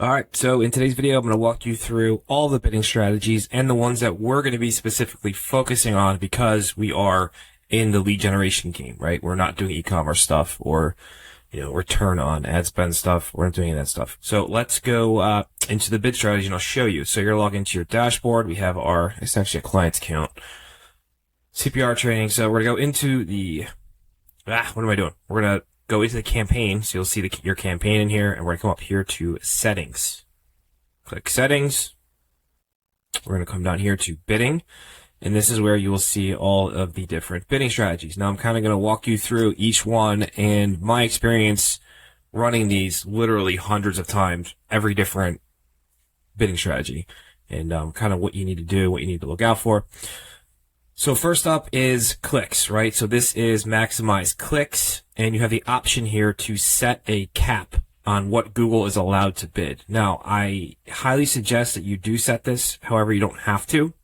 All right, so in today's video, I'm going to walk you through all the bidding strategies and the ones that we're going to be specifically focusing on because we are in the lead generation game, right? We're not doing e-commerce stuff or, return on ad spend stuff. We're not doing any of that stuff. So let's go into the bid strategy and I'll show you. So you're logged into your dashboard. We have it's actually a client's count, CPR training. So we're going to go into what am I doing? We're going to go into the campaign, so you'll see your campaign in here, and we're going to come up here to settings. Click settings. We're going to come down here to bidding, and this is where you will see all of the different bidding strategies. Now I'm kind of going to walk you through each one and my experience running these literally hundreds of times, every different bidding strategy, and kind of what you need to do, what you need to look out for. So first up is clicks, right? So this is maximize clicks, and you have the option here to set a cap on what Google is allowed to bid. Now, I highly suggest that you do set this. However, you don't have to.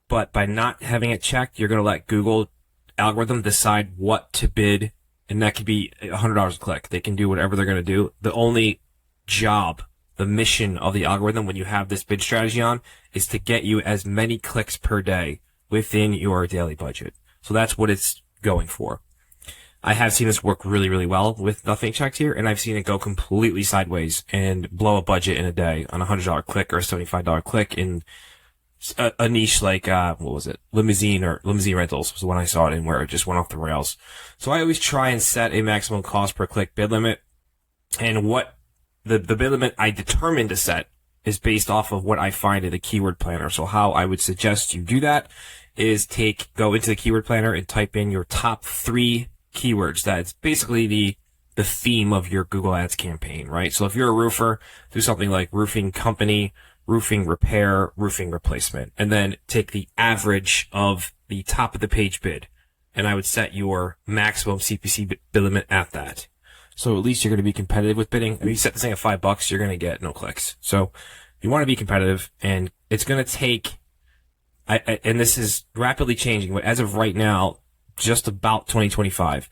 But by not having it checked, you're going to let Google algorithm decide what to bid, and that could be $100 a click. They can do whatever they're going to do. The only job, the mission of the algorithm when you have this bid strategy on is to get you as many clicks per day within your daily budget. So that's what it's going for. I have seen this work really, really well with nothing checked here, and I've seen it go completely sideways and blow a budget in a day on a $100 click or a $75 click in a niche like, limousine rentals was the one I saw it in where it just went off the rails. So I always try and set a maximum cost per click bid limit, and what the bid limit I determined to set is based off of what I find in the keyword planner. So how I would suggest you do that is go into the keyword planner and type in your top 3 keywords. That's basically the theme of your Google Ads campaign, right? So if you're a roofer, do something like roofing company, roofing repair, roofing replacement, and then take the average of the top of the page bid. And I would set your maximum CPC bid limit at that. So at least you're going to be competitive with bidding. If you set this thing at $5, you're going to get no clicks. So you want to be competitive, and it's going to take, and this is rapidly changing, but as of right now, just about 2025,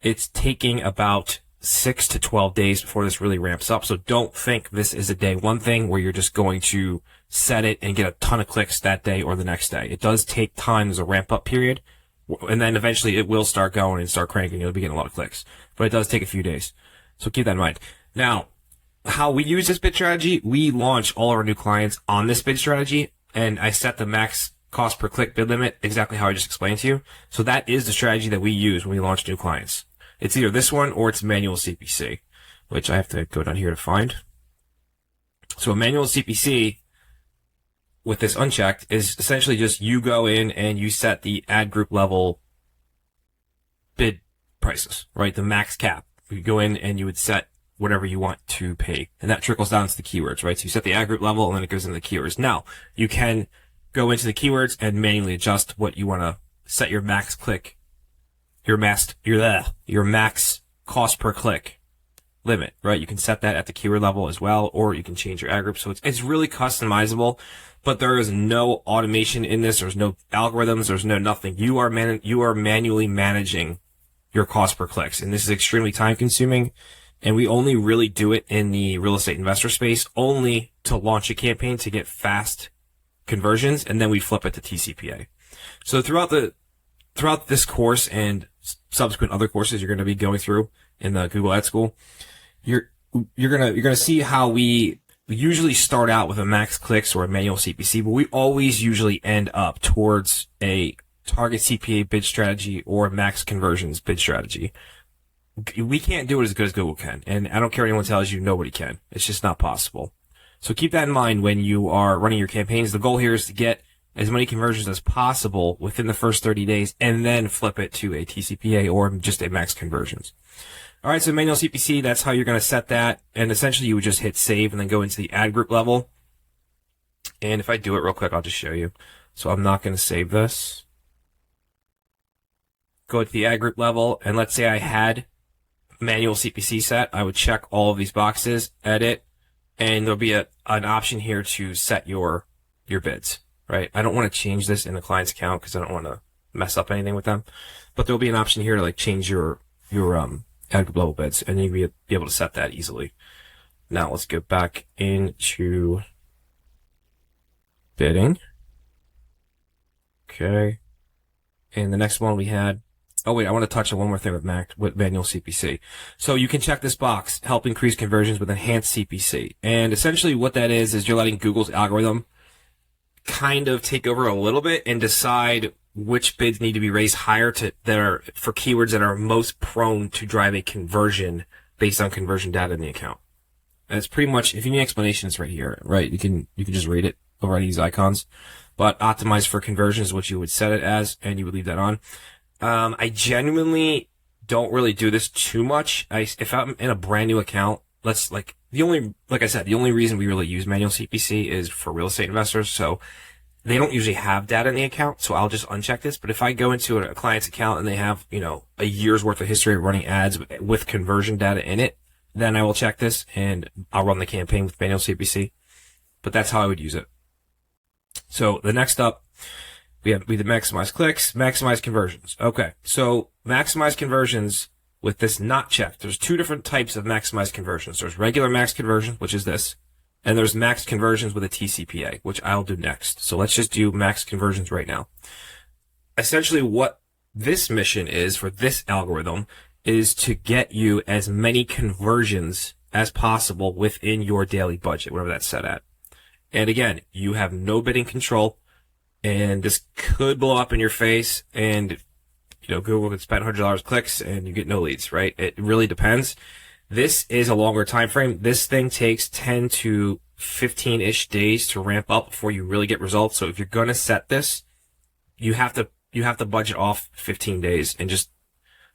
it's taking about 6 to 12 days before this really ramps up. So don't think this is a day one thing where you're just going to set it and get a ton of clicks that day or the next day. It does take time as a ramp up period. And then eventually it will start going and start cranking. You'll be getting a lot of clicks. But it does take a few days. So keep that in mind. Now, how we use this bid strategy, we launch all our new clients on this bid strategy, and I set the max cost per click bid limit exactly how I just explained to you. So that is the strategy that we use when we launch new clients. It's either this one or it's manual CPC, which I have to go down here to find. So a manual CPC with this unchecked is essentially just you go in and you set the ad group level bid prices, right? The max cap. You go in and you would set whatever you want to pay, and that trickles down to the keywords, right? So you set the ad group level and then it goes into the keywords. Now, you can go into the keywords and manually adjust what you want to set your max click, your max cost per click limit, right? You can set that at the keyword level as well, or you can change your ad group. So it's really customizable. But there is no automation in this. There's no algorithms. There's no nothing. You are manually managing your cost per clicks. And this is extremely time consuming. And we only really do it in the real estate investor space, only to launch a campaign to get fast conversions. And then we flip it to TCPA. So throughout this course and subsequent other courses you're going to be going through in the Google Ad School, you're going to see how we usually start out with a max clicks or a manual CPC, but we always usually end up towards a target CPA bid strategy or max conversions bid strategy. We can't do it as good as Google can, and I don't care what anyone tells you, nobody can. It's just not possible. So keep that in mind when you are running your campaigns. The goal here is to get as many conversions as possible within the first 30 days and then flip it to a TCPA or just a max conversions. All right, so manual CPC, that's how you're going to set that. And essentially you would just hit save and then go into the ad group level. And if I do it real quick, I'll just show you. So I'm not going to save this. Go to the ad group level, and let's say I had manual CPC set. I would check all of these boxes, edit, and there'll be an option here to set your bids, right? I don't want to change this in the client's account because I don't want to mess up anything with them. But there'll be an option here to like change your ad group level bids, and you'll be able to set that easily. Now let's get back into bidding. Okay. And the next one we had, oh wait, I want to touch on one more thing with manual CPC. So you can check this box, help increase conversions with enhanced CPC. And essentially what that is you're letting Google's algorithm kind of take over a little bit and decide which bids need to be raised higher for keywords that are most prone to drive a conversion based on conversion data in the account. And it's pretty much, if you need explanations right here, right? You can just read it over any of these icons. But optimize for conversion is what you would set it as, and you would leave that on. I genuinely don't really do this too much. If I'm in a brand new account, like I said, the only reason we really use manual CPC is for real estate investors. So they don't usually have data in the account. So I'll just uncheck this. But if I go into a client's account and they have, a year's worth of history of running ads with conversion data in it, then I will check this and I'll run the campaign with manual CPC. But that's how I would use it. So the next up, we have maximize clicks, maximize conversions. Okay. So maximize conversions with this not checked. There's two different types of maximize conversions. There's regular max conversion, which is this, and there's max conversions with a TCPA, which I'll do next. So let's just do max conversions right now. Essentially what this mission is for this algorithm is to get you as many conversions as possible within your daily budget, whatever that's set at. And again, you have no bidding control, and this could blow up in your face, and Google could spend $100 clicks and you get no leads, right? It really depends. This is a longer time frame. This thing takes 10 to 15-ish days to ramp up before you really get results. So if you're going to set this, you have to budget off 15 days and just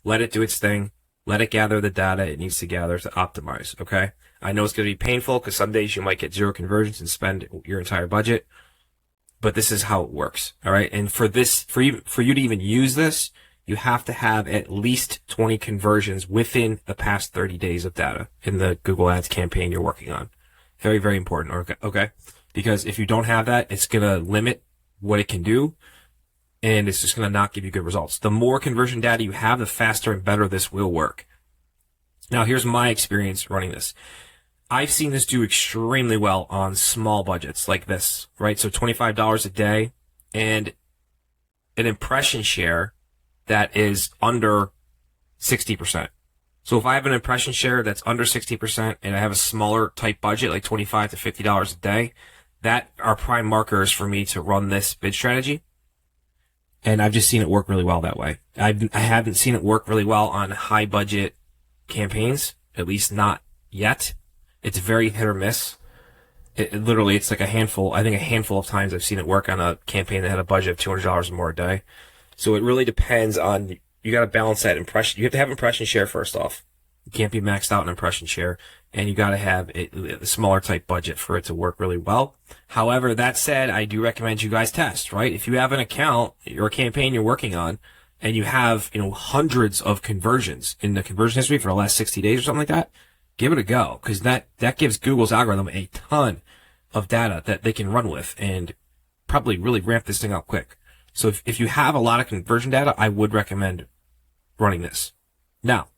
let it do its thing. Let it gather the data it needs to gather to optimize. Okay. I know it's going to be painful because some days you might get 0 conversions and spend your entire budget, but this is how it works. All right. And for you to even use this, you have to have at least 20 conversions within the past 30 days of data in the Google Ads campaign you're working on. Very, very important. Okay. Because if you don't have that, it's going to limit what it can do, and it's just going to not give you good results. The more conversion data you have, the faster and better this will work. Now, here's my experience running this. I've seen this do extremely well on small budgets like this, right? So $25 a day and an impression share that is under 60%. So if I have an impression share that's under 60% and I have a smaller type budget, like $25 to $50 a day, that are prime markers for me to run this bid strategy. And I've just seen it work really well that way. I haven't seen it work really well on high budget campaigns, at least not yet. It's very hit or miss. Literally, it's like a handful of times I've seen it work on a campaign that had a budget of $200 or more a day. So it really depends on, you got to balance that impression. You have to have impression share first off. You can't be maxed out in impression share, and you got to have a smaller type budget for it to work really well. However, that said, I do recommend you guys test, right? If you have an account or a campaign you're working on and you have, hundreds of conversions in the conversion history for the last 60 days or something like that, give it a go, because that gives Google's algorithm a ton of data that they can run with and probably really ramp this thing up quick. So if you have a lot of conversion data, I would recommend running this. Now,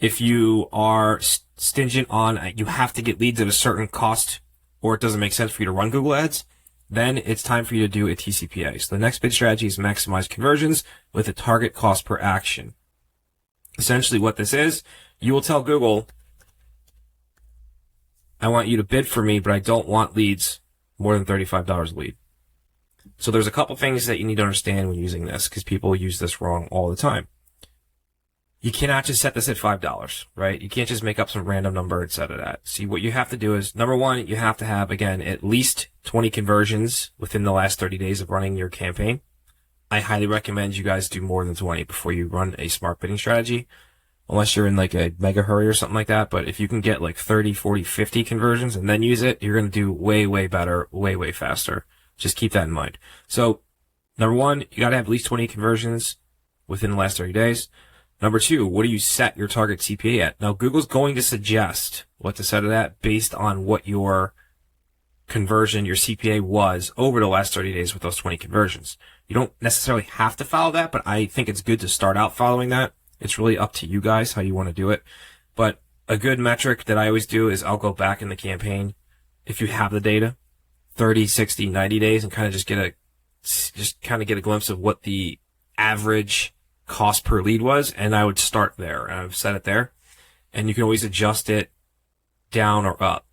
if you are stingent on, you have to get leads at a certain cost, or it doesn't make sense for you to run Google Ads, then it's time for you to do a TCPA. So the next bid strategy is maximize conversions with a target cost per action. Essentially what this is, you will tell Google, I want you to bid for me, but I don't want leads more than $35 a lead. So there's a couple things that you need to understand when using this, because people use this wrong all the time. You cannot just set this at $5, right? You can't just make up some random number and set it at. See, what you have to do is, number one, you have to have, again, at least 20 conversions within the last 30 days of running your campaign. I highly recommend you guys do more than 20 before you run a smart bidding strategy, unless you're in like a mega hurry or something like that. But if you can get like 30, 40, 50 conversions and then use it, you're going to do way, way better, way, way faster. Just keep that in mind. So, number one, you got to have at least 20 conversions within the last 30 days. Number two, what do you set your target CPA at? Now, Google's going to suggest what to set it at based on what your conversion, your CPA was over the last 30 days with those 20 conversions. You don't necessarily have to follow that, but I think it's good to start out following that. It's really up to you guys how you want to do it. But a good metric that I always do is I'll go back in the campaign if you have the data, 30, 60, 90 days, and kind of just get a glimpse of what the average cost per lead was, and I would start there, and I've set it there, and you can always adjust it down or up,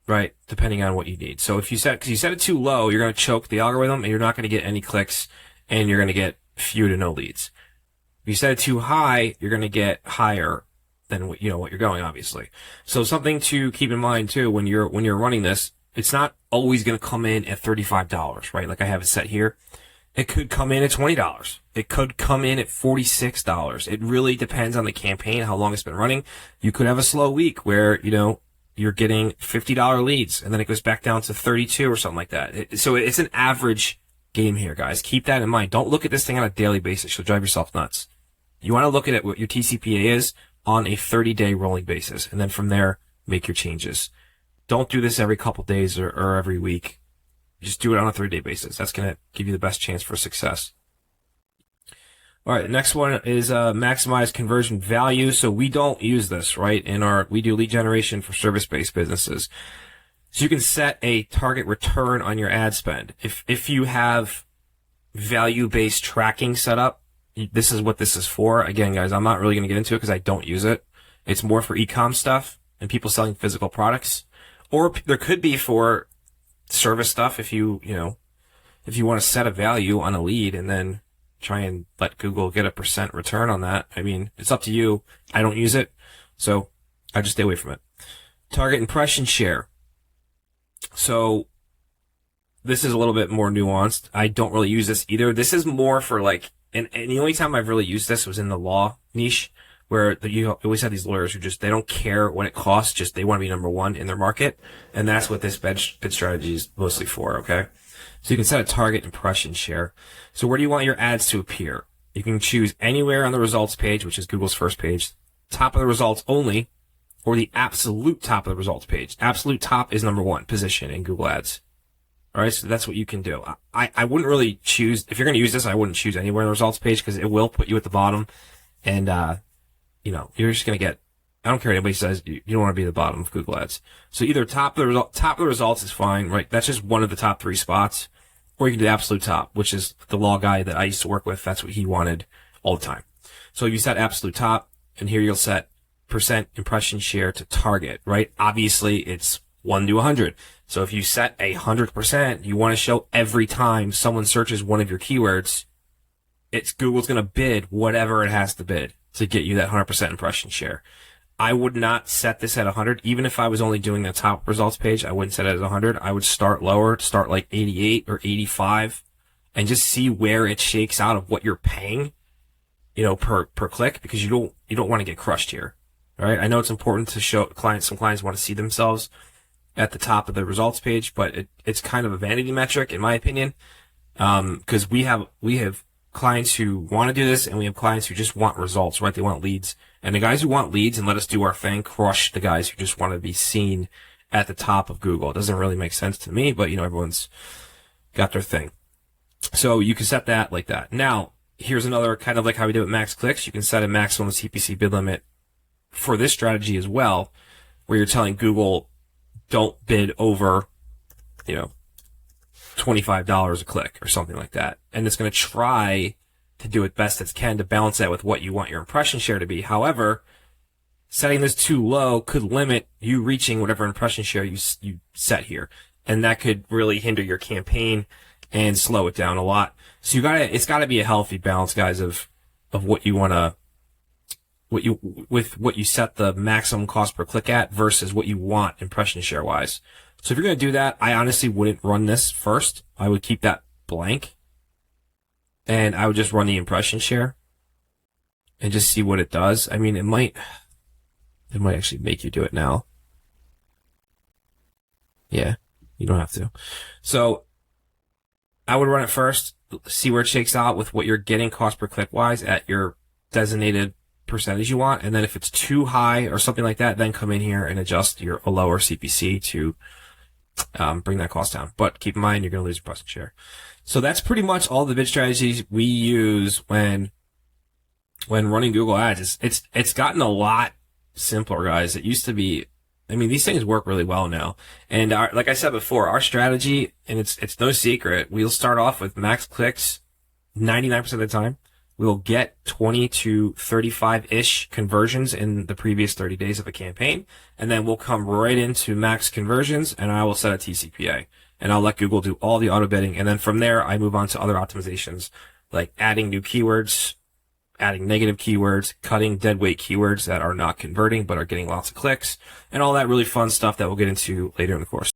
right, depending on what you need. So if you set it too low, you're going to choke the algorithm, and you're not going to get any clicks, and you're going to get few to no leads. If you set it too high, you're going to get higher than what you're going, obviously. So something to keep in mind too when you're running this, it's not always going to come in at $35, right? Like I have it set here. It could come in at $20. It could come in at $46. It really depends on the campaign, how long it's been running. You could have a slow week where, you're getting $50 leads and then it goes back down to 32 or something like that. So it's an average game here, guys. Keep that in mind. Don't look at this thing on a daily basis. You'll drive yourself nuts. You want to look at what your TCPA is on a 30-day rolling basis, and then from there, make your changes. Don't do this every couple days or every week. Just do it on a 30-day basis. That's going to give you the best chance for success. All right, the next one is maximize conversion value. So we don't use this, right? We do lead generation for service-based businesses. So you can set a target return on your ad spend. If you have value-based tracking set up, this is what this is for. Again, guys, I'm not really going to get into it because I don't use it. It's more for e-com stuff and people selling physical products. Or there could be for service stuff if you want to set a value on a lead and then try and let Google get a % return on that. I mean, it's up to you. I don't use it, so I just stay away from it. Target impression share. So this is a little bit more nuanced. I don't really use this either. This is more for and the only time I've really used this was in the law niche, where you always have these lawyers who they don't care what it costs, just they want to be number one in their market. And that's what this bid strategy is mostly for, okay? So you can set a target impression share. So where do you want your ads to appear? You can choose anywhere on the results page, which is Google's first page, top of the results only, or the absolute top of the results page. Absolute top is number one position in Google Ads. All right, so that's what you can do. I wouldn't really choose, if you're going to use this, I wouldn't choose anywhere on the results page because it will put you at the bottom. And, you're just going to get, I don't care what anybody says, you don't want to be at the bottom of Google Ads. So either top of the results is fine, right? That's just one of the top 3 spots. Or you can do the absolute top, which is the law guy that I used to work with. That's what he wanted all the time. So you set absolute top, and here you'll set % impression share to target, right? Obviously, it's 1 to 100. So if you set 100%, you want to show every time someone searches one of your keywords, Google's going to bid whatever it has to bid to get you that 100% impression share. I would not set this at 100. Even if I was only doing the top results page, I wouldn't set it at 100. I would start lower, start like 88 or 85, and just see where it shakes out of what you're paying, per click, because you don't want to get crushed here. All right. I know it's important to show clients. Some clients want to see themselves at the top of the results page, but it's kind of a vanity metric, in my opinion, because we have clients who want to do this, and we have clients who just want results, right? They want leads. And the guys who want leads and let us do our thing crush the guys who just want to be seen at the top of Google. It doesn't really make sense to me, but everyone's got their thing. So you can set that like that. Now, here's another kind of like how we do it with max clicks. You can set a maximum CPC bid limit for this strategy as well, where you're telling Google, don't bid over, $25 a click or something like that. And it's going to try to do it best it can to balance that with what you want your impression share to be. However, setting this too low could limit you reaching whatever impression share you set here. And that could really hinder your campaign and slow it down a lot. So it's gotta be a healthy balance, guys, of what you want to, what you set the maximum cost per click at versus what you want impression share wise. So if you're going to do that, I honestly wouldn't run this first. I would keep that blank, and I would just run the impression share and just see what it does. I mean, it might actually make you do it now. Yeah, you don't have to. So I would run it first, see where it shakes out with what you're getting cost per click wise at your designated percentage you want. And then if it's too high or something like that, then come in here and adjust a lower CPC to bring that cost down. But keep in mind, you're going to lose your impression share. So that's pretty much all the bid strategies we use when running Google Ads. It's gotten a lot simpler, guys. It used to be, I mean, these things work really well now. And like I said before, our strategy, and it's no secret, we'll start off with max clicks 99% of the time. We'll get 20 to 35-ish conversions in the previous 30 days of a campaign. And then we'll come right into max conversions, and I will set a TCPA. And I'll let Google do all the auto bidding. And then from there, I move on to other optimizations, like adding new keywords, adding negative keywords, cutting dead weight keywords that are not converting but are getting lots of clicks, and all that really fun stuff that we'll get into later in the course.